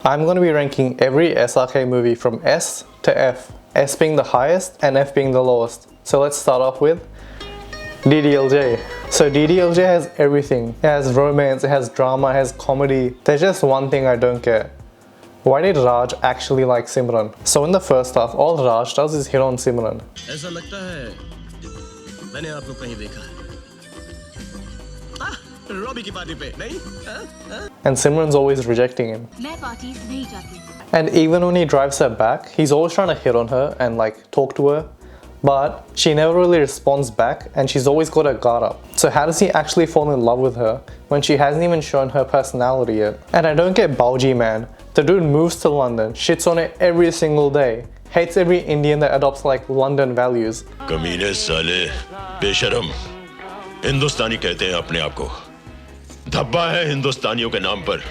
I'm going to be ranking every SRK movie from S to F, S being the highest and F being the lowest. So let's start off with DDLJ. So DDLJ has everything. It has romance, it has drama, it has comedy. There's just one thing I don't get. Why did Raj actually like Simran? So in the first half, all Raj does is hit on Simran. ऐसा लगता है मैंने आपको कहीं देखा है Robbie की party पे नहीं And Simran's always rejecting him. मैं पार्टीज नहीं जाती. And even when he drives her back, he's always trying to hit on her and like talk to her. But she never really responds back and she's always got her guard up. So how does he actually fall in love with her when she hasn't even shown her personality yet? And I don't get Bauji, man. The dude moves to London, shits on it every single day, hates every Indian that adopts like London values. कमीने साले बेशरम हिंदुस्तानी कहते हैं अपने आप को धब्बा है हिंदुस्तानियों के नाम पर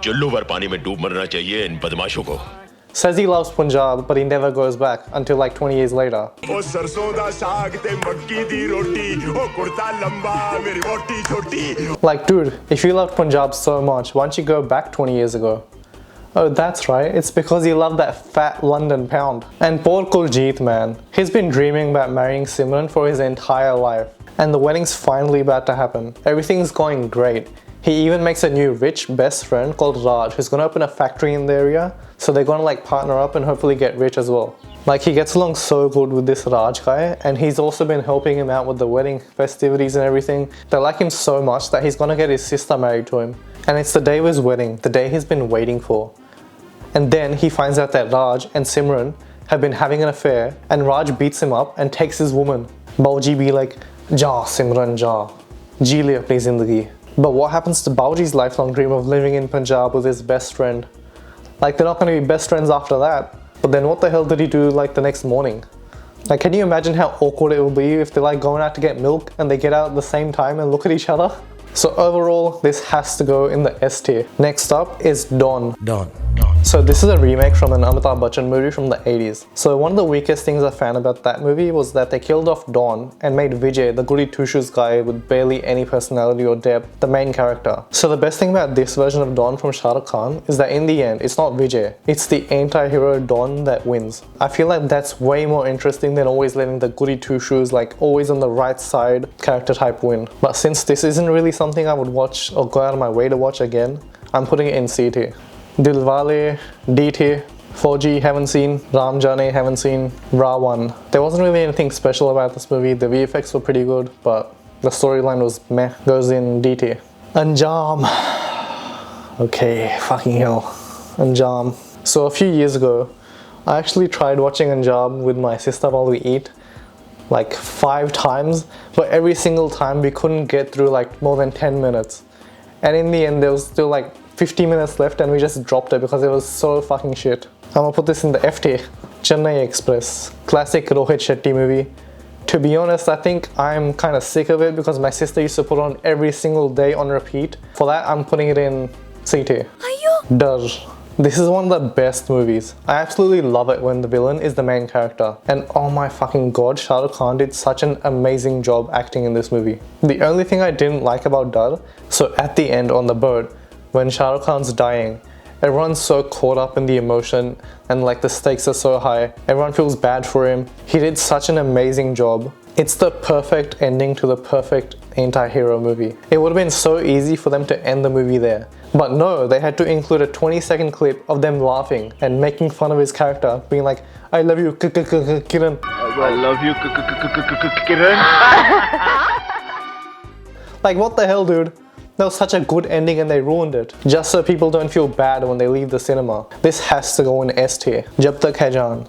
चुल्लू भर पानी में डूब मरना चाहिए इन बदमाशों को. Says he loves Punjab, but he never goes back until like 20 years later. Like, dude, if you loved Punjab so much, why don't you go back 20 years ago? Oh, that's right, it's because he loved that fat London pound. And poor Kuljit, man, he's been dreaming about marrying Simran for his entire life. And the wedding's finally about to happen. Everything's going great. He even makes a new rich best friend called Raj who's gonna open a factory in the area, so they're gonna like partner up and hopefully get rich as well. Like, he gets along so good with this Raj guy, and he's also been helping him out with the wedding festivities and everything. They like him so much that he's gonna get his sister married to him. And it's the day of his wedding, the day he's been waiting for. And then he finds out that Raj and Simran have been having an affair, and Raj beats him up and takes his woman. Bauji be like, "Ja Simran, ja. Ji le apni zindagi." But what happens to Bauji's lifelong dream of living in Punjab with his best friend? Like, they're not going to be best friends after that. But then what the hell did he do like the next morning? Like, can you imagine how awkward it will be if they're like going out to get milk and they get out at the same time and look at each other? So overall, this has to go in the S tier. Next up is Don. So this is a remake from an Amitabh Bachchan movie from the 80s. So one of the weakest things I found about that movie was that they killed off Don and made Vijay, the goody two-shoes guy with barely any personality or depth, the main character. So the best thing about this version of Don from Shah Rukh Khan is that in the end, it's not Vijay, it's the anti-hero Don that wins. I feel like that's way more interesting than always letting the goody two-shoes, like always on the right side character type win. But since this isn't really something I would watch or go out of my way to watch again, I'm putting it in C tier. Dilwale, D tier. 4G, haven't seen. Ram Jane, haven't seen. Ra1. There wasn't really anything special about this movie. The VFX were pretty good, but the storyline was meh. Goes in D tier. Anjam. Okay, fucking hell. Anjam. So a few years ago, I actually tried watching Anjam with my sister while we eat. Like 5 times, but every single time we couldn't get through like more than 10 minutes. And in the end, there was still like 50 minutes left and we just dropped it because it was so fucking shit. I'm gonna put this in the F tier. Chennai Express. Classic Rohit Shetty movie. To be honest, I think I'm kind of sick of it because my sister used to put on every single day on repeat. For that, I'm putting it in C tier. Dar. This is one of the best movies. I absolutely love it when the villain is the main character. And oh my fucking god, Shah Rukh Khan did such an amazing job acting in this movie. The only thing I didn't like about Dar, so at the end on the boat, when Shah Rukh Khan's dying, everyone's so caught up in the emotion and like the stakes are so high. Everyone feels bad for him. He did such an amazing job. It's the perfect ending to the perfect anti-hero movie. It would have been so easy for them to end the movie there. But no, they had to include a 20-second clip of them laughing and making fun of his character, being like, "I love you, Kiran." I love you, Kiran. Like, what the hell, dude? That was such a good ending and they ruined it. Just so people don't feel bad when they leave the cinema. This has to go in S tier. Jab Tak Hai Jaan.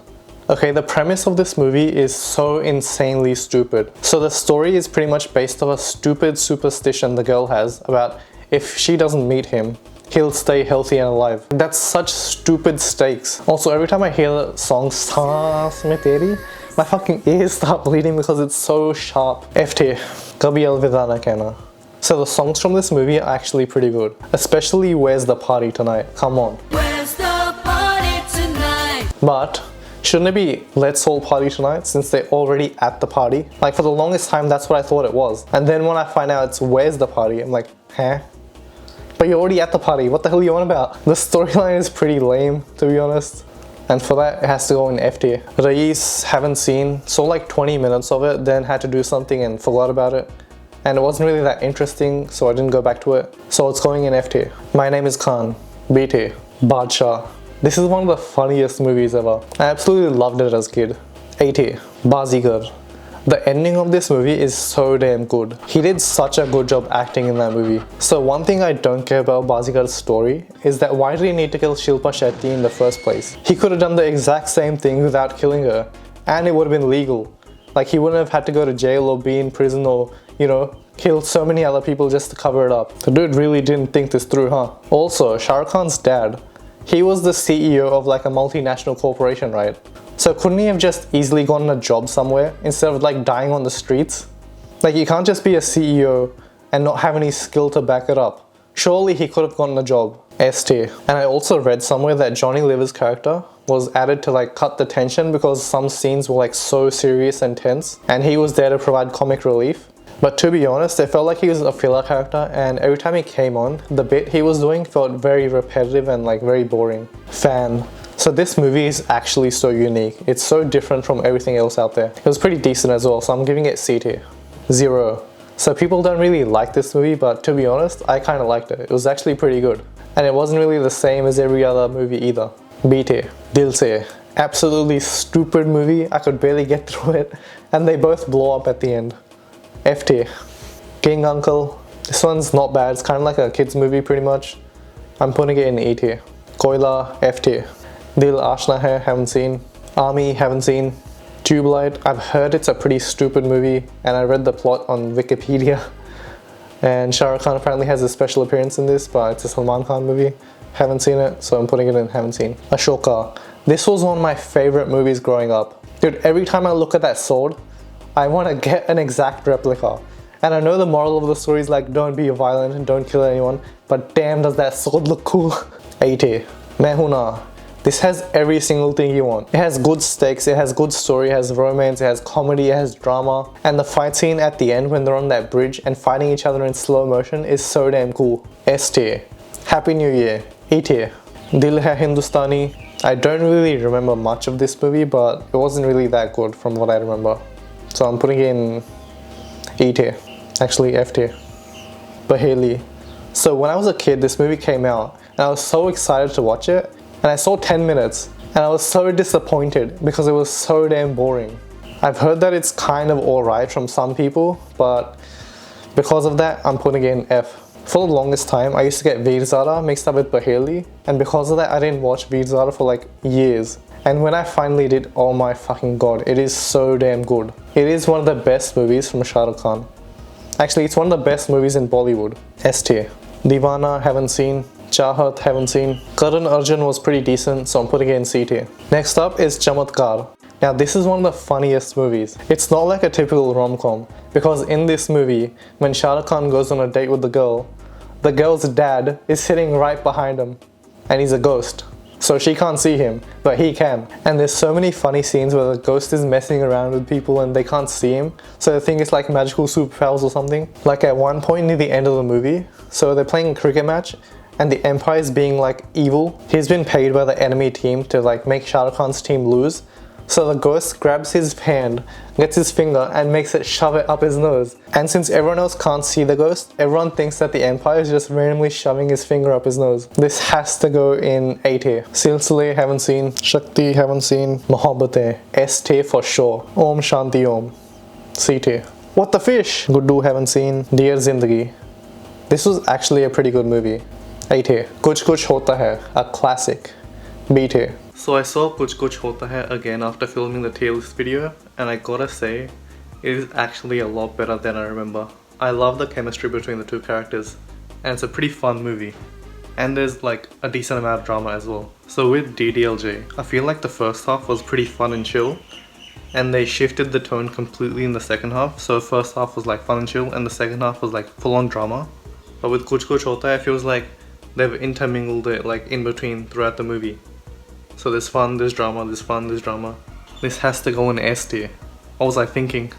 Okay, the premise of this movie is so insanely stupid. So the story is pretty much based on a stupid superstition the girl has about if she doesn't meet him, he'll stay healthy and alive. That's such stupid stakes. Also, every time I hear the song Saans Mein Teri, my fucking ears start bleeding because it's so sharp. F tier. Kabhi Alvida Na Kehna. So the songs from this movie are actually pretty good. Especially Where's the Party Tonight? Come on. Where's the party tonight? But shouldn't it be Let's All Party Tonight since they're already at the party? Like, for the longest time, that's what I thought it was. And then when I find out it's Where's the Party, I'm like, huh? But you're already at the party, what the hell are you on about? The storyline is pretty lame, to be honest. And for that, it has to go in F tier. Rais, haven't seen, saw like 20 minutes of it, then had to do something and forgot about it. And it wasn't really that interesting, so I didn't go back to it. So it's going in F tier. My Name is Khan, B tier. Badshah. This is one of the funniest movies ever. I absolutely loved it as a kid. A tier. Bazigar. The ending of this movie is so damn good. He did such a good job acting in that movie. So one thing I don't care about Bazigar's story is that why did he need to kill Shilpa Shetty in the first place? He could have done the exact same thing without killing her, and it would have been legal. Like, he wouldn't have had to go to jail or be in prison or, you know, kill so many other people just to cover it up. The dude really didn't think this through, huh? Also, Shah Rukh Khan's dad, he was the CEO of like a multinational corporation, right? So couldn't he have just easily gotten a job somewhere instead of like dying on the streets? Like, you can't just be a CEO and not have any skill to back it up. Surely he could have gotten a job. S tier. And I also read somewhere that Johnny Liver's character was added to like cut the tension because some scenes were like so serious and tense, and he was there to provide comic relief. But to be honest, it felt like he was a filler character, and every time he came on, the bit he was doing felt very repetitive and like very boring. Fan. So this movie is actually so unique. It's so different from everything else out there. It was pretty decent as well, so I'm giving it C tier. Zero. So people don't really like this movie, but to be honest, I kind of liked it. It was actually pretty good. And it wasn't really the same as every other movie either. B tier. Dil Se. Absolutely stupid movie. I could barely get through it, and they both blow up at the end. F tier. King Uncle. This one's not bad. It's kind of like a kids movie pretty much. I'm putting it in E tier. Koila, F tier. Dil Ashna Hai, haven't seen. Army, haven't seen. Tube Light, I've heard it's a pretty stupid movie, and I read the plot on Wikipedia. And Shah Rukh Khan apparently has a special appearance in this, but it's a Salman Khan movie. Haven't seen it, so I'm putting it in haven't seen. Ashoka. This was one of my favorite movies growing up. Dude, every time I look at that sword, I want to get an exact replica. And I know the moral of the story is like, don't be violent and don't kill anyone, but damn does that sword look cool. A tier. Main Hoon Na. This has every single thing you want. It has good stakes, it has good story, it has romance, it has comedy, it has drama. And the fight scene at the end when they're on that bridge and fighting each other in slow motion is so damn cool. S tier. Happy New Year. E tier. Dil Hai Hindustani. I don't really remember much of this movie, but it wasn't really that good from what I remember. So I'm putting it in E tier. Actually F tier. Baheli. So when I was a kid, this movie came out and I was so excited to watch it. And I saw 10 minutes and I was so disappointed because it was so damn boring. I've heard that it's kind of alright from some people, but because of that, I'm putting it in F. For the longest time, I used to get Veer Zara mixed up with Baheli, and because of that, I didn't watch Veer Zara for like years. And when I finally did, oh my fucking god, it is so damn good. It is one of the best movies from Shah Rukh Khan. Actually, it's one of the best movies in Bollywood. S tier. Deewana, haven't seen. Chahat, haven't seen. Karan Arjun was pretty decent, so I'm putting it in C tier. Next up is Chamatkar. Now this is one of the funniest movies. It's not like a typical rom-com, because in this movie, when Shah Rukh Khan goes on a date with the girl's dad is sitting right behind him, and he's a ghost. So she can't see him, but he can. And there's so many funny scenes where the ghost is messing around with people and they can't see him. So they think it's like magical superpowers or something. Like at one point near the end of the movie, so they're playing a cricket match, and the Empire is being like evil. He's been paid by the enemy team to like make Shah Rukh Khan's team lose. So the ghost grabs his hand, gets his finger and makes it shove it up his nose. And since everyone else can't see the ghost, everyone thinks that the Empire is just randomly shoving his finger up his nose. This has to go in A tier. Silsile, haven't seen. Shakti, haven't seen. Mohabbatein, S tier for sure. Om Shanti Om, C tier. What the Fish? Guddu, haven't seen. Dear Zindagi. This was actually a pretty good movie. A tier. Kuch Kuch Hota Hai, a classic. B tier. So I saw Kuch Kuch Hota Hai again after filming the tier list video, and I gotta say, it is actually a lot better than I remember. I love the chemistry between the two characters, and it's a pretty fun movie. And there's like a decent amount of drama as well. So with DDLJ, I feel like the first half was pretty fun and chill, and they shifted the tone completely in the second half. So the first half was like fun and chill, and the second half was like full on drama. But with Kuch Kuch Hota Hai, it feels like they've intermingled it like in between throughout the movie. So there's fun, there's drama, there's fun, there's drama. This has to go in S tier. What was I thinking?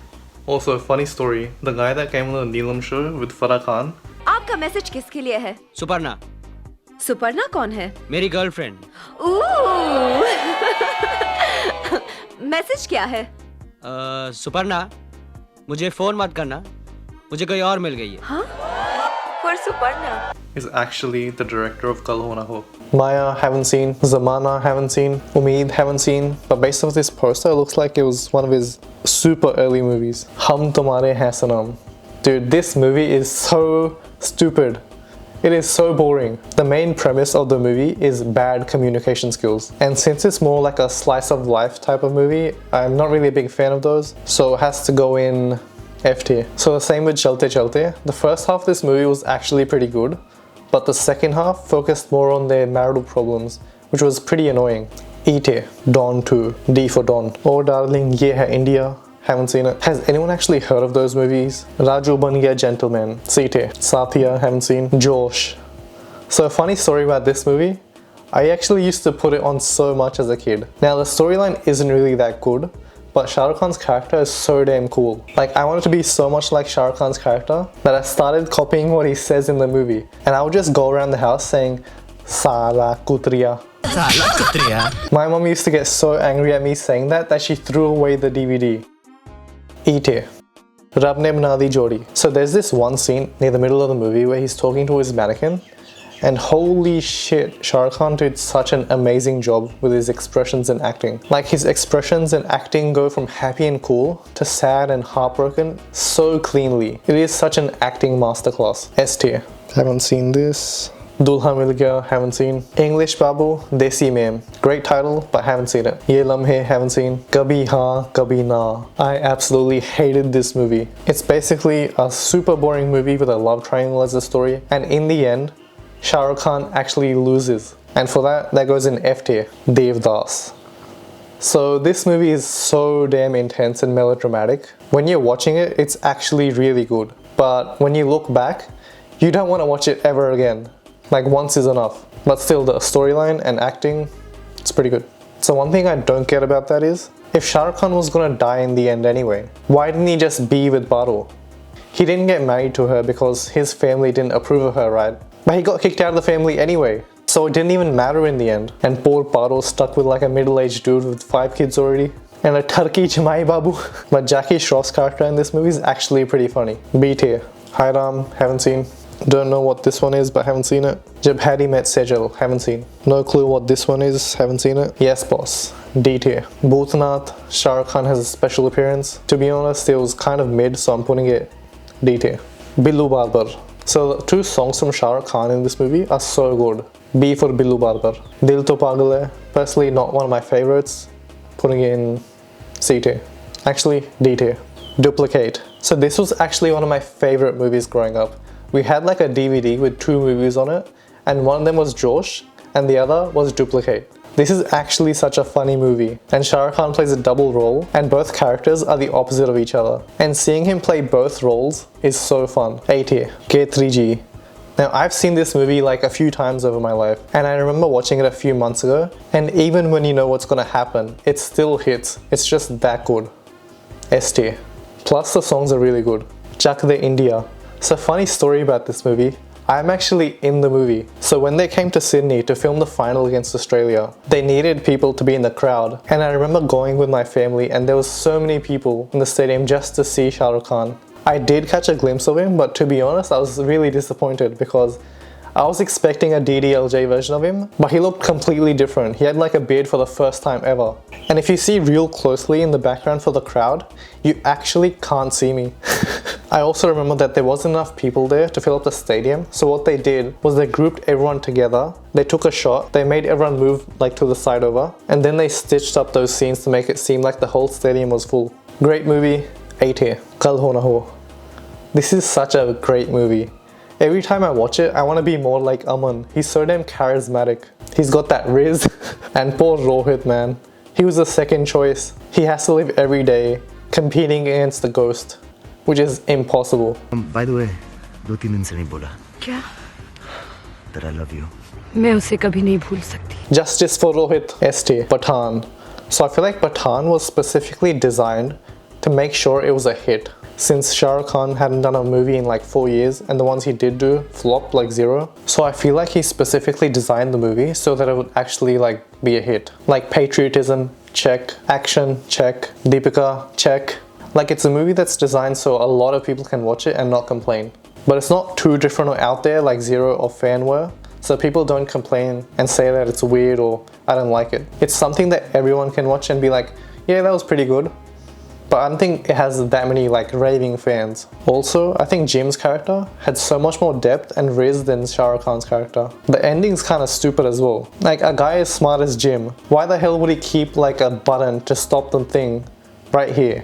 Also, a funny story, the guy that came on the Neelam show with Farah Khan, आप आपका message किसके लिए है? सुपर्णा, सुपर्णा कौन है? मेरी girlfriend. Message क्या है? सुपर्णा, मुझे फोन मत करना, मुझे कोई और मिल गई है। हाँ? For Suparna. Is actually the director of Kal Ho Na Ho. Maya, haven't seen. Zamana, haven't seen. Umeed, haven't seen. But based off this poster, it looks like it was one of his super early movies. Hum Tumhare Hain Sanam. Dude, this movie is so stupid. It is so boring. The main premise of the movie is bad communication skills. And since it's more like a slice of life type of movie, I'm not really a big fan of those. So it has to go in F tier. So the same with Chalte Chalte. The first half of this movie was actually pretty good, but the second half focused more on their marital problems, which was pretty annoying. E tier. Don 2. D for Don. Oh Darling, Ye Hai India. Haven't seen it. Has anyone actually heard of those movies? Raju Ban Gaya Gentleman. C tier. Satya, haven't seen. Josh. So a funny story about this movie. I actually used to put it on so much as a kid. Now the storyline isn't really that good, but Shah Rukh Khan's character is so damn cool. Like, I wanted to be so much like Shah Rukh Khan's character that I started copying what he says in the movie. And I would just go around the house saying, Sala Kutriya. साला कुत्रिया। My mom used to get so angry at me saying that she threw away the DVD. E tier. Rab ne bana di jodi. So there's this one scene near the middle of the movie where he's talking to his mannequin. And holy shit, Shah Rukh Khan did such an amazing job with his expressions and acting. Like, his expressions and acting go from happy and cool to sad and heartbroken so cleanly. It is such an acting masterclass. S tier. Haven't seen this. Dulha Mil Gaya, haven't seen. English Babu, Desi Ma'am. Great title, but haven't seen it. Ye Lamhe, haven't seen. Kabhi Haan, Kabhi Na. I absolutely hated this movie. It's basically a super boring movie with a love triangle as a story, and in the end, Shah Rukh Khan actually loses. And for that goes in F tier. Devdas. So this movie is so damn intense and melodramatic. When you're watching it, it's actually really good. But when you look back, you don't want to watch it ever again. Like, once is enough. But still, the storyline and acting, it's pretty good. So one thing I don't get about that is, if Shah Rukh Khan was gonna die in the end anyway, why didn't he just be with Baro? He didn't get married to her because his family didn't approve of her, right? But he got kicked out of the family anyway, so it didn't even matter in the end. And poor Baro stuck with like a middle-aged dude with 5 kids already. And a turkey Jamai Babu. But Jackie Shroff's character in this movie is actually pretty funny. B tier. Hiram, haven't seen. Don't know what this one is, but haven't seen it. Jab Harry Met Sejal, haven't seen. No clue what this one is, haven't seen it. Yes Boss, D tier. Bhutnath, Shah Rukh Khan has a special appearance. To be honest, it was kind of mid, so I'm putting it D tier. Billu Barbar. So the 2 songs from Shah Rukh Khan in this movie are so good. B for Billu Barbar. Dil To Pagal Hai, personally not one of my favorites. Putting it in C tier. Actually, D tier. Duplicate. So this was actually one of my favorite movies growing up. We had like a DVD with 2 movies on it, and one of them was Josh, and the other was Duplicate. This is actually such a funny movie, and Shah Rukh Khan plays a double role, and both characters are the opposite of each other. And seeing him play both roles is so fun. A tier. K3G. Now, I've seen this movie like a few times over my life, and I remember watching it a few months ago, and even when you know what's gonna happen, it still hits. It's just that good. S tier. Plus, the songs are really good. Chak De India. So, funny story about this movie. I'm actually in the movie. So when they came to Sydney to film the final against Australia, they needed people to be in the crowd. And I remember going with my family, and there was so many people in the stadium just to see Shah Rukh Khan. I did catch a glimpse of him, but to be honest, I was really disappointed because I was expecting a DDLJ version of him, but he looked completely different. He had like a beard for the first time ever. And if you see real closely in the background for the crowd, you actually can't see me. I also remember that there wasn't enough people there to fill up the stadium, so what they did was they grouped everyone together, they took a shot, they made everyone move like to the side over, and then they stitched up those scenes to make it seem like the whole stadium was full. Great movie, A tier. Kal Ho Na Ho. This is such a great movie. Every time I watch it, I want to be more like Aman. He's so damn charismatic. He's got that riz. And poor Rohit, man. He was the second choice. He has to live every day competing against the ghost, which is impossible. By the way, 2-3 दिन से नहीं बोला क्या? that I love you. मैं उसे कभी नहीं भूल सकती. Justice for Rohit. ST. Pathaan. So I feel like Pathaan was specifically designed to make sure it was a hit. since Shah Rukh Khan hadn't done a movie in like 4 years and the ones he did do flopped like zero. So I feel like he specifically designed the movie so that it would actually like be a hit. Like patriotism, check. Action, check. Deepika, check. Like it's a movie that's designed so a lot of people can watch it and not complain. But it's not too different or out there like Zero or Fan were, so people don't complain and say that it's weird or I don't like it. It's something that everyone can watch and be like, yeah, that was pretty good. But I don't think it has that many like raving fans. Also, I think Jim's character had so much more depth and riz than Shah Rukh Khan's character. The ending's kind of stupid as well. Like a guy as smart as Jim, why the hell would he keep like a button to stop the thing right here?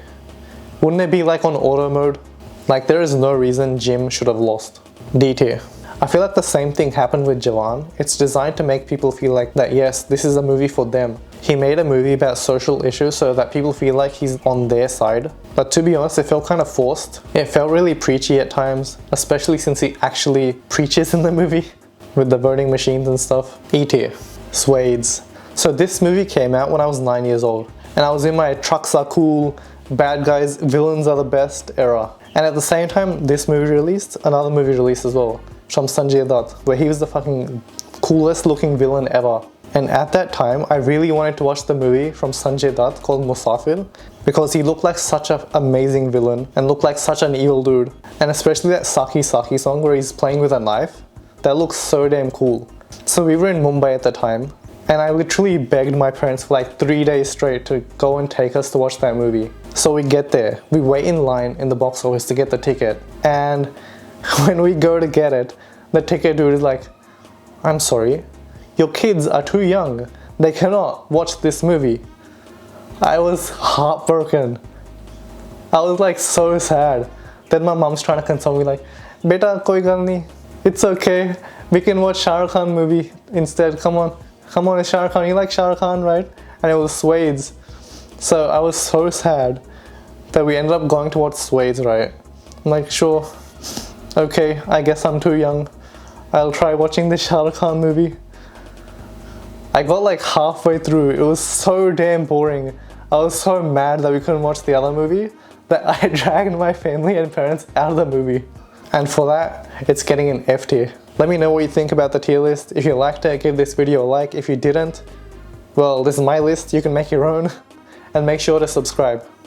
Wouldn't it be like on auto mode? Like there is no reason Jim should have lost. D tier. I feel like the same thing happened with Jawan. It's designed to make people feel like that yes, this is a movie for them. He made a movie about social issues so that people feel like he's on their side. But to be honest, it felt kind of forced. It felt really preachy at times, especially since he actually preaches in the movie with the voting machines and stuff. E tier. Swades. So this movie came out when I was 9 years old and I was in my trucks are cool, bad guys, villains are the best era. And at the same time, this movie released, another movie released as well, from Sanjay Dutt, where he was the fucking coolest looking villain ever. And at that time, I really wanted to watch the movie from Sanjay Dutt called Musafir because he looked like such an amazing villain and looked like such an evil dude. And especially that Saki Saki song where he's playing with a knife, that looks so damn cool. So we were in Mumbai at the time, and I literally begged my parents for like 3 days straight to go and take us to watch that movie. So we get there, we wait in line in the box office to get the ticket, and when we go to get it, the ticket dude is like, I'm sorry, your kids are too young, they cannot watch this movie. I was heartbroken. I was like so sad. Then my mom's trying to console me like, Beta, koi gal nahi, it's okay, we can watch Shah Rukh Khan movie instead, come on, it's Shah Rukh Khan, you like Shah Rukh Khan, right? And it was Swades. So I was so sad that we ended up going to watch Swades, right? I'm like, sure, okay, I guess I'm too young. I'll try watching the Shah Rukh Khan movie. I got like halfway through, it was so damn boring. I was so mad that we couldn't watch the other movie that I dragged my family and parents out of the movie. And for that, it's getting an F tier. Let me know what you think about the tier list. If you liked it, give this video a like. If you didn't, well, this is my list, you can make your own. And make sure to subscribe.